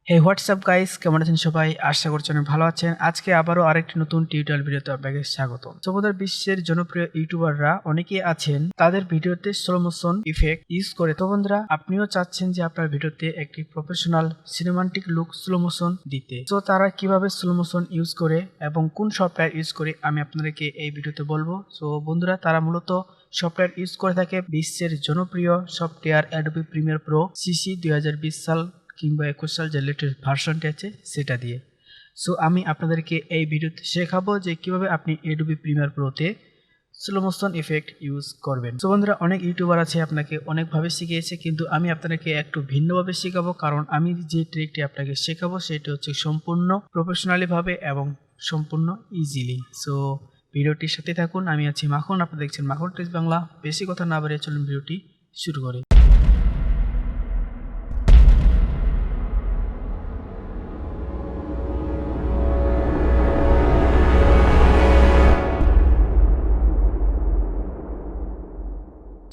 হে WhatsApp guys, কেমন আছেন সবাই? আশা করছি অনেক ভালো আছেন। আজকে আবারও আরেকটি নতুন টিউটোরিয়াল ভিডিওতে আপনাকে স্বাগত। আমাদের বিশ্বের জনপ্রিয় ইউটিউবাররা অনেকেই আছেন তাদের ভিডিওতে স্লো মোশন ইফেক্ট ইউজ করে। তো বন্ধুরা, আপনিও চাচ্ছেন যে আপনার ভিডিওতে একটি professional cinematic look slow motion দিতে। তো তারা কিভাবে স্লো মোশন ইউজ করে এবং কোন সফটওয়্যার ইউজ করে আমি আপনাদেরকে এই ভিডিওতে বলবো। সো বন্ধুরা, তারা মূলত সফটওয়্যার ইউজ করে থাকে বিশ্বের জনপ্রিয় software Adobe Premiere Pro CC 2020 সাল কিংবা 21 সাল যে লেটেস্ট ভার্সনটি আছে সেটা দিয়ে। সো আমি আপনাদেরকে এই ভিডিওতে শেখাবো যে কিভাবে আপনি অ্যাডোবি প্রিমিয়ার প্রোতে স্লো মোশন ইফেক্ট ইউজ করবেন। সো বন্ধুরা, অনেক ইউটিউবার আছে আপনাকে অনেকভাবে শিখিয়েছে, কিন্তু আমি আপনাদেরকে একটু ভিন্নভাবে শেখাবো, কারণ আমি যে ট্রিকটি আপনাকে শেখাবো সেটা হচ্ছে সম্পূর্ণ প্রফেশনালি ভাবে এবং সম্পূর্ণ ইজিলি। সো ভিডিওটির সাথে থাকুন। আমি আছি মাখন, আপনারা দেখছেন মাখন টিপস বাংলা। বেশি কথা না বাড়িয়ে চলুন ভিডিওটি শুরু করি।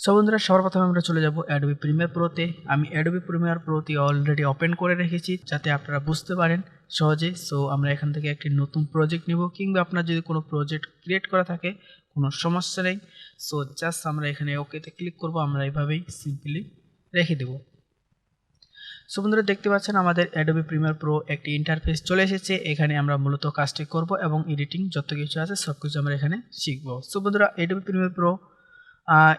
সো বন্ধুরা, সর্বপ্রথমে আমরা চলে যাব অ্যাডোবি প্রিমিয়ার প্রোতে। আমি অ্যাডোবি প্রিমিয়ার প্রোতে অলরেডি ওপেন করে রেখেছি যাতে আপনারা বুঝতে পারেন সহজে। সো আমরা এখান থেকে একটি নতুন প্রজেক্ট নিব, কিংবা আপনার যদি কোনো প্রজেক্ট ক্রিয়েট করা থাকে কোনো সমস্যা নেই। সো জাস্ট আমরা এখানে ওকেতে ক্লিক করব। আমরা এইভাবেই সিম্পলি রেখে দেব। সো বন্ধুরা, দেখতে পাচ্ছেন আমাদের অ্যাডোবি প্রিমিয়ার প্রো একটি ইন্টারফেস চলে এসেছে। এখানে আমরা মূলত কাজটি করব এবং এডিটিং যত কিছু আছে সব কিছু আমরা এখানে শিখব। সো বন্ধুরা, অ্যাডোবি প্রিমিয়ার প্রো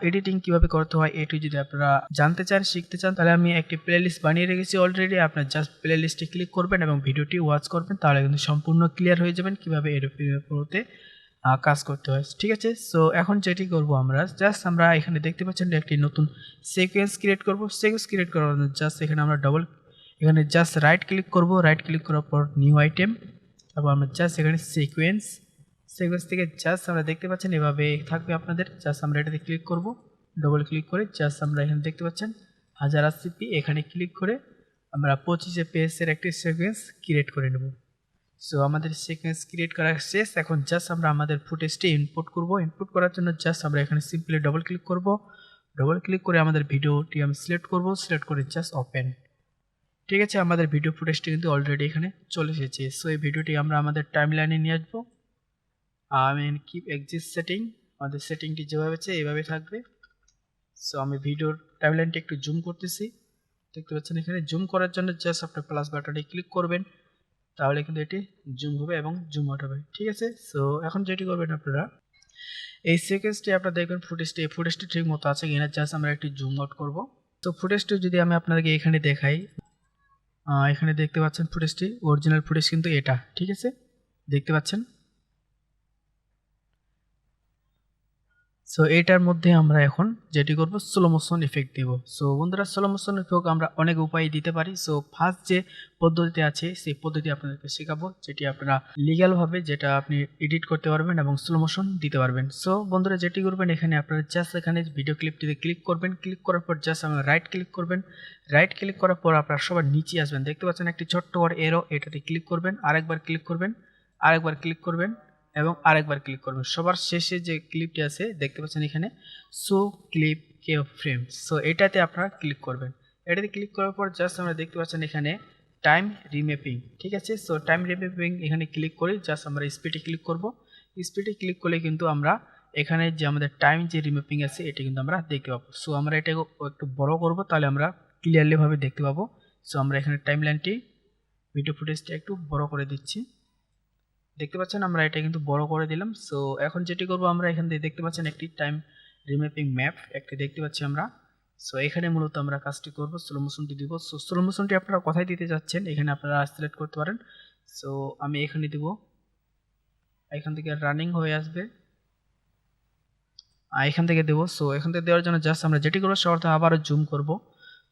এডিটিং কিভাবে করতে হয় এটি যদি আপনারা জানতে চান, শিখতে চান, তাহলে আমি একটি প্লেলিস্ট বানিয়ে রেখেছি অলরেডি। আপনার জাস্ট প্লেলিস্টে ক্লিক করবেন এবং ভিডিওটি ওয়াচ করবেন, তাহলে কিন্তু সম্পূর্ণ ক্লিয়ার হয়ে যাবেন কিভাবে অ্যাডোবি প্রিমিয়ার প্রোতে কাজ করতে হয়। ঠিক আছে, সো এখন যেটি করব আমরা জাস্ট আমরা এখানে দেখতে পাচ্ছেন একটি নতুন সিকোয়েন্স ক্রিয়েট করব। সিকোয়েন্স ক্রিয়েট করার জন্য জাস্ট এখানে আমরা এখানে জাস্ট রাইট ক্লিক করব। রাইট ক্লিক করার পর নিউ আইটেম, তারপর আমরা জাস্ট এখানে সিকোয়েন্স থেকে জাস্ট আমরা দেখতে পাচ্ছেন এভাবে থাকবে আপনাদের। জাস্ট আমরা এটাতে ক্লিক করব, ডবল ক্লিক করে জাস্ট আমরা এখানে দেখতে পাচ্ছেন 1080p, এখানে ক্লিক করে আমরা 25 fps একটি সিকোয়েন্স ক্রিয়েট করে নেব। সো আমাদের সিকোয়েন্স ক্রিয়েট করা শেষ। এখন জাস্ট আমরা আমাদের ফুটেজটি ইনপুট করব। ইনপুট করার জন্য জাস্ট আমরা এখানে সিম্পলি ডবল ক্লিক করব। ডবল ক্লিক করে আমাদের ভিডিওটি আমি সিলেক্ট করব। সিলেক্ট করে জাস্ট ওপেন। ঠিক আছে, আমাদের ভিডিও ফুটেজটি কিন্তু অলরেডি এখানে চলে এসেছে। সো এই ভিডিওটি আমরা আমাদের টাইমলাইনে নিয়ে আসবো। আমি কিপ এক্সিস্ট সেটিং, আমাদের সেটিংটি যেভাবে আছে এইভাবে থাকবে। সো আমি ভিডিওর টাইমলাইনটি একটু জুম করতেছি। দেখতে পাচ্ছেন এখানে জুম করার জন্য জাস্ট আপনার প্লাস বাটনে ক্লিক করবেন, তাহলে কিন্তু এটি জুম হবে এবং জুম আউট হবে। ঠিক আছে, সো এখন যেটি করবেন আপনারা এই সিকোয়েন্সটি আপনারা দেখবেন ফুটেজটি ঠিক মতো আছে কিনা। জাস্ট আমরা একটি জুম আউট করব। তো ফুটেজটি যদি আমি আপনাদেরকে এখানে দেখাই, এখানে দেখতে পাচ্ছেন ফুটেজটি অরিজিনাল ফুটেজ কিন্তু এটা। ঠিক আছে, দেখতে পাচ্ছেন। সো এটার মধ্যে আমরা এখন যেটি করব স্লো মোশন ইফেক্ট দেব। সো বন্ধুরা, স্লো মোশন ইফেক্ট আমরা অনেক উপায়ে দিতে পারি। সো ফার্স্ট যে পদ্ধতি আছে সেই পদ্ধতি আপনাদেরকে শেখাবো, যেটি আপনারা লিগ্যালভাবে যেটা আপনি এডিট করতে পারবেন এবং স্লো মোশন দিতে পারবেন। সো বন্ধুরা, যেটি করবেন এখানে আপনারা জাস্ট এখানে ভিডিও ক্লিপটিতে ক্লিক করবেন। ক্লিক করার পর জাস্ট আমরা রাইট ক্লিক করবেন। রাইট ক্লিক করার পর আপনারা সবার নিচে আসবেন, দেখতে পাচ্ছেন একটি ছোট্ট বড় এরো, এটাতে ক্লিক করবেন। আরেকবার ক্লিক করবেন, আরেকবার ক্লিক করবেন এবং আরেকবার ক্লিক করবেন। সবার শেষে যে ক্লিপটি আছে দেখতে পাচ্ছেন এখানে শো ক্লিপ কে ফ্রেম। সো এটাতে আপনারা ক্লিক করবেন। এটাতে ক্লিক করার পর জাস্ট আমরা দেখতে পাচ্ছেন এখানে টাইম রিম্যাপিং। ঠিক আছে, সো টাইম রিম্যাপিং এখানে ক্লিক করে জাস্ট আমরা স্পিডে ক্লিক করব। স্পিডে ক্লিক করলে কিন্তু আমরা এখানে যে আমাদের টাইম যে রিম্যাপিং আছে এটা কিন্তু আমরা দেখতে পাবো। সো আমরা এটাকে একটু বড় করব, তাহলে আমরা ক্লিয়ারলি ভাবে দেখতে পাবো। সো আমরা এখানে টাইমলাইনটি ভিডিও ফুটেজটা একটু বড় করে দিচ্ছি। দেখতে পাচ্ছেন আমরা এটা কিন্তু বড় করে দিলাম। সো এখন যেটি করব আমরা এখান থেকে দেখতে পাচ্ছেন একটি টাইম রিম্যাপিং ম্যাপ একটি দেখতে পাচ্ছি আমরা। সো এখানে মূলত আমরা কাজটি করব, স্লো মোশনটি দিব। সো স্লো মোশনটি আপনারা কোথায় দিতে যাচ্ছেন এখানে আপনারা সিলেক্ট করতে পারেন। সো আমি এখানে দিব, এখান থেকে রানিং হয়ে আসবে, এখান থেকে দেবো। সো এখান থেকে দেওয়ার জন্য জাস্ট আমরা যেটি করবো সর্বপ্রথম আবারও জুম করব।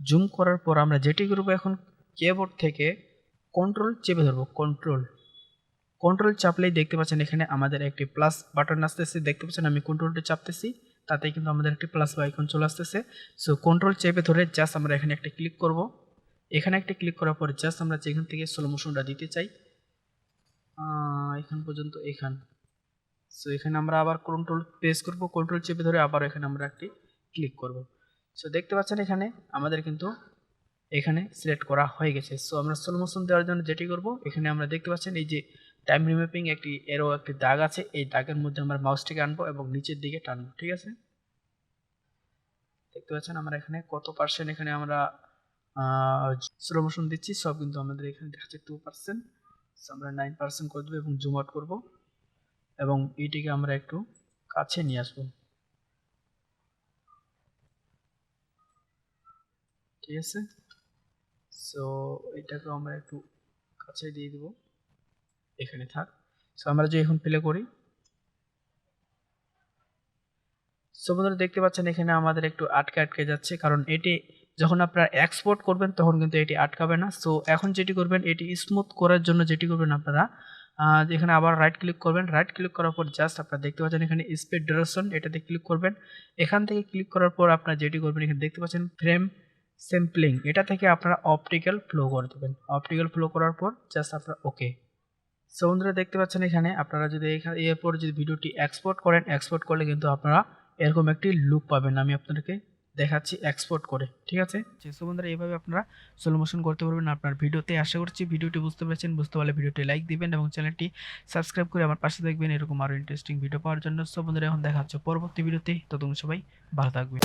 জুম করার পর আমরা যেটি করবো এখন কিবোর্ড থেকে কন্ট্রোল চেপে ধরবো। কন্ট্রোল চাপলেই দেখতে পাচ্ছেন এখানে আমাদের একটি প্লাস বাটন আসতেছে। দেখতে পাচ্ছেন আমি কন্ট্রোলটা চাপতেছি, তাতেই কিন্তু আমাদের একটি প্লাস আইকন চলে আসতেছে। সো কন্ট্রোল চেপে ধরে জাস্ট আমরা এখানে একটা ক্লিক করব। এখানে একটা ক্লিক করার পর জাস্ট আমরা যেখান থেকে স্লো মোশনটা দিতে চাই এখান পর্যন্ত সো এখানে আমরা আবার কন্ট্রোল প্রেস করব, কন্ট্রোল চেপে ধরে আবার এখানে আমরা একটি ক্লিক করব। সো দেখতে পাচ্ছেন এখানে আমাদের কিন্তু এখানে সিলেক্ট করা হয়ে গেছে। সো আমরা স্লো মোশন দেওয়ার জন্য যেটি করব, এখানে আমরা দেখতে পাচ্ছেন এই যে টাইম রিম্যাপিং একটি এরো একটি দাগ আছে, এই দাগের মধ্যে আমরা মাউসটিকে আনবো এবং নিচের দিকে টানবো। ঠিক আছে, দেখতে পাচ্ছেন আমরা এখানে কত পার্সেন্ট এখানে আমরা স্লো মোশন দিচ্ছি, সব কিন্তু আমাদের এখানে দেখাচ্ছে 2%। আমরা 9% করে দেবো এবং জুম আউট করবো এবং এইটিকে আমরা একটু কাছে নিয়ে আসবো। ঠিক আছে, সো এটাকে আমরা একটু কাছে দিয়ে দিব, এখানে থাক। সো আমরা যে এখন প্লে করি, সো বন্ধুরা দেখতে পাচ্ছেন এখানে আমাদের একটু আটকে যাচ্ছে, কারণ এটি যখন আপনারা এক্সপোর্ট করবেন তখন কিন্তু এটি আটকাবে না। সো এখন যেটি করবেন, এটি স্মুথ করার জন্য যেটি করবেন আপনারা এখানে আবার রাইট ক্লিক করবেন। রাইট ক্লিক করার পর জাস্ট আপনারা দেখতে পাচ্ছেন এখানে স্পিড ডিউরেশন, এটাতে ক্লিক করবেন। এখান থেকে ক্লিক করার পর আপনারা যেটি করবেন, এখানে দেখতে পাচ্ছেন ফ্রেম স্যাম্পলিং, এটা থেকে আপনারা অপটিক্যাল ফ্লো করে দেবেন। অপটিক্যাল ফ্লো করার পর জাস্ট আপনারা ওকে। সো বন্ধুরা দেখতে পাচ্ছেন এখানে আপনারা যদি এখানে এরপর যদি ভিডিওটি এক্সপোর্ট করেন, এক্সপোর্ট করলে কিন্তু আপনারা এরকম একটি লুক পাবেন। আমি আপনাদেরকে দেখাচ্ছি এক্সপোর্ট করে। ঠিক আছে, সো বন্ধুরা এইভাবে আপনারা স্লো মোশন করতে পারবেন আপনার ভিডিওতে। আশা করছি ভিডিওটি বুঝতে পেরেছেন, বুঝতে পারলে ভিডিওটি লাইক দিবেন এবং চ্যানেলটি সাবস্ক্রাইব করে আমার পাশে দেখবেন এরকম আরও ইন্টারেস্টিং ভিডিও পাওয়ার জন্য। সো বন্ধুরা এখন দেখা হচ্ছে পরবর্তী ভিডিওতে, ততক্ষণ সবাই ভালো থাকবেন।